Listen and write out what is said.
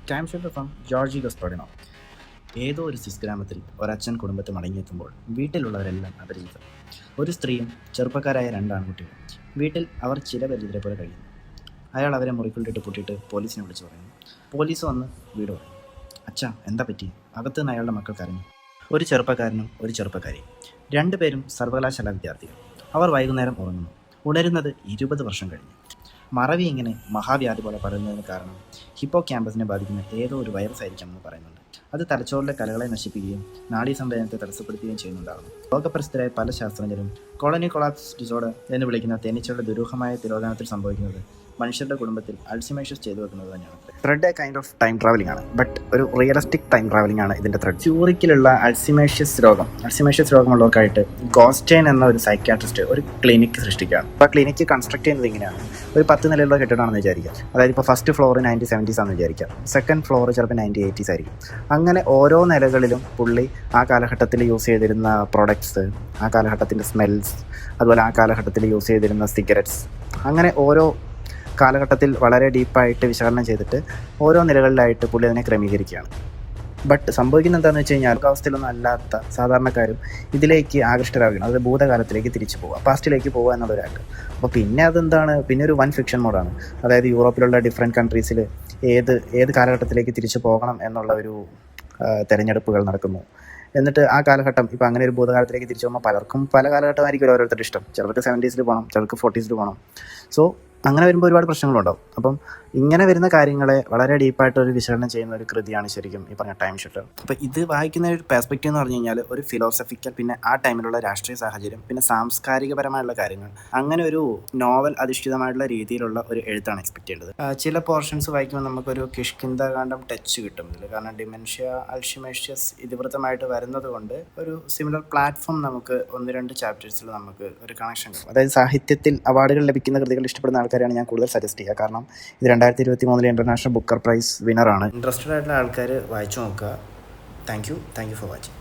Time shelter from Georgi Gospodinov. ഏതോ ഒരു Swiss ഗ്രാമത്തിൽ ഒരച്ഛൻ കുടുംബത്തെ മടങ്ങിയെത്തുമ്പോൾ വീട്ടിലുള്ളവരെല്ലാം അപരിചിതർ. ഒരു സ്ത്രീയും ചെറുപ്പക്കാരായ 2 ആൺകുട്ടികളും. വീട്ടിൽ അവർ ചിരപരിചിതരെ പോലെ കഴിയുന്നു. അയാൾ അവരെ മുറിക്കുള്ളിട്ട് പൂട്ടിയിട്ട് പോലീസിനെ വിളിച്ചു പറയുന്നു. പോലീസ് വന്ന് വീട് പറയും. അച്ഛാ, എന്താ പറ്റി? അകത്ത് നിന്ന് അയാളുടെ മക്കൾ കരഞ്ഞു. ഒരു ചെറുപ്പക്കാരനും ഒരു ചെറുപ്പക്കാരിയും. 2 പേരും സർവകലാശാല വിദ്യാർത്ഥികൾ. അവർ വൈകുന്നേരം ഉറങ്ങുന്നു. ഉണരുന്നത് 20 വർഷം കഴിഞ്ഞ്. മറവി ഇങ്ങനെ മഹാവ്യാധി പോലെ പടരുന്നതിന് കാരണം ഹിപ്പോ ക്യാമ്പസിനെ ബാധിക്കുന്ന ഏതോ ഒരു വൈറസ് ആയിരിക്കാമെന്ന് പറയുന്നുണ്ട്. അത് തലച്ചോറിലെ കലകളെ നശിപ്പിക്കുകയും നാഡീ സംവേദനത്തെ തടസ്സപ്പെടുത്തുകയും ചെയ്യുന്നുണ്ടാകുന്നു. ലോകപ്രസിദ്ധരായ പല ശാസ്ത്രജ്ഞരും കോളനി കൊളാപ്സ് ഡിസോർഡർ എന്ന് വിളിക്കുന്ന തേനീച്ചയുടെ ദുരൂഹമായ തിരോധാനത്തിൽ സംഭവിക്കുന്നത് മനുഷ്യരുടെ കുടുംബത്തിൽ അൾസിമേഷ്യസ് ചെയ്തു വെക്കുന്നത് തന്നെയാണ്. Thread A kind of time travelling ആണ്, ബട്ട് ഒരു റിയലിസ്റ്റിക് ടൈം ട്രാവലിംഗ് ആണ് ഇതിൻ്റെ ത്രെഡ്. സ്യൂറിക്കിലുള്ള അൾസിമേഷ്യസ് രോഗമുള്ളവർക്കായിട്ട് ഗോസ്റ്റൈൻ എന്ന ഒരു സൈക്യാട്രിസ്റ്റ് ഒരു ക്ലിനിക്ക് സൃഷ്ടിക്കുകയാണ്. അപ്പോൾ ആ ക്ലിനിക്ക് കൺസ്ട്രക്ട് ചെയ്യുന്നത് ഇങ്ങനെയാണ്. ഒരു 10 നിലയുള്ള കെട്ടിടമാണെന്ന് വിചാരിക്കാം. അതായത് ഇപ്പോൾ ഫസ്റ്റ് ഫ്ലോർ 1970s ആണെന്ന് വിചാരിക്കാം. സെക്കൻഡ് ഫ്ലോർ ചിലപ്പോൾ 1980s ആയിരിക്കും. അങ്ങനെ ഓരോ നിലകളിലും പുള്ളി ആ കാലഘട്ടത്തിൽ യൂസ് ചെയ്തിരുന്ന പ്രൊഡക്ട്സ്, ആ കാലഘട്ടത്തിൻ്റെ സ്മെൽസ്, അതുപോലെ ആ കാലഘട്ടത്തിൽ യൂസ് ചെയ്തിരുന്ന സിഗരറ്റ്സ്, അങ്ങനെ ഓരോ കാലഘട്ടത്തിൽ വളരെ ഡീപ്പായിട്ട് വിശകലനം ചെയ്തിട്ട് ഓരോ നിലകളിലായിട്ട് പുള്ളി അതിനെ ക്രമീകരിക്കുകയാണ്. ബട്ട് സംഭവിക്കുന്നത് എന്താണെന്ന് വെച്ച് കഴിഞ്ഞാൽ അവസ്ഥയിലൊന്നും അല്ലാത്ത സാധാരണക്കാരും ഇതിലേക്ക് ആകൃഷ്ടരാകുകയാണ്. അതായത് ഭൂതകാലത്തിലേക്ക് തിരിച്ചു പോവുക, പാസ്റ്റിലേക്ക് പോകുക എന്നുള്ളൊരാൾക്ക്. അപ്പോൾ പിന്നെ അതെന്താണ്, പിന്നെ ഒരു വൻ ഫിക്ഷൻ മോഡാണ്. അതായത് യൂറോപ്പിലുള്ള ഡിഫറെൻറ്റ് കൺട്രീസിൽ ഏത് കാലഘട്ടത്തിലേക്ക് തിരിച്ചു പോകണം എന്നുള്ള ഒരു തിരഞ്ഞെടുപ്പുകൾ നടക്കുന്നു. എന്നിട്ട് ആ കാലഘട്ടം ഇപ്പോൾ അങ്ങനെ ഒരു ഭൂതകാലത്തിലേക്ക് തിരിച്ചു പോകുമ്പോൾ പലർക്കും പല കാലഘട്ടമായിരിക്കും ഓരോരുത്തരുടെ ഇഷ്ടം. ചിലർക്ക് 70s പോകണം, ചിലർക്ക് 40s പോകണം. സോ അങ്ങനെ വരുമ്പോൾ ഒരുപാട് പ്രശ്നങ്ങളുണ്ടാവും. അപ്പം ഇങ്ങനെ വരുന്ന കാര്യങ്ങളെ വളരെ ഡീപ്പായിട്ടൊരു വിശകലനം ചെയ്യുന്ന ഒരു കൃതിയാണ് ശരിക്കും ഈ പറഞ്ഞ ടൈം ഷെൽട്ടർ. അപ്പോൾ ഇത് വായിക്കുന്ന ഒരു പെർസ്പെക്റ്റീവ് എന്ന് പറഞ്ഞു കഴിഞ്ഞാൽ ഒരു ഫിലോസഫിക്കൽ, പിന്നെ ആ ടൈമിലുള്ള രാഷ്ട്രീയ സാഹചര്യം, പിന്നെ സാംസ്കാരികപരമായുള്ള കാര്യങ്ങൾ, അങ്ങനെ ഒരു നോവൽ അധിഷ്ഠിതമായിട്ടുള്ള രീതിയിലുള്ള ഒരു എഴുത്താണ് എക്സ്പെക്ട് ചെയ്യേണ്ടത്. ചില പോർഷൻസ് വായിക്കുമ്പോൾ നമുക്കൊരു കിഷ്കിന്ധാകാന്ഡം ടച്ച് കിട്ടും ഇതിൽ. കാരണം ഡിമെൻഷ്യ, അൾഷിമേഷ്യസ് ഇതിവൃത്തമായിട്ട് വരുന്നത് കൊണ്ട് ഒരു സിമിലർ പ്ലാറ്റ്ഫോം നമുക്ക് 1-2 ചാപ്റ്റേഴ്സിൽ നമുക്ക് ഒരു കണക്ഷൻ കിട്ടും. അതായത് സാഹിത്യത്തിൽ അവാർഡുകൾ ലഭിക്കുന്ന കൃതികൾ ഇഷ്ടപ്പെടുന്ന ആൾക്കാരാണ് ഞാൻ കൂടുതൽ സജസ്റ്റ് ചെയ്യുക. കാരണം ഇത് 2023 ഇന്റർനാഷണൽ ബുക്കർ പ്രൈസ് വിന്നറാണ്. ഇൻട്രസ്റ്റഡ് ആയിട്ടുള്ള ആൾക്കാർ വായിച്ചു നോക്കുക. Thank you for watching.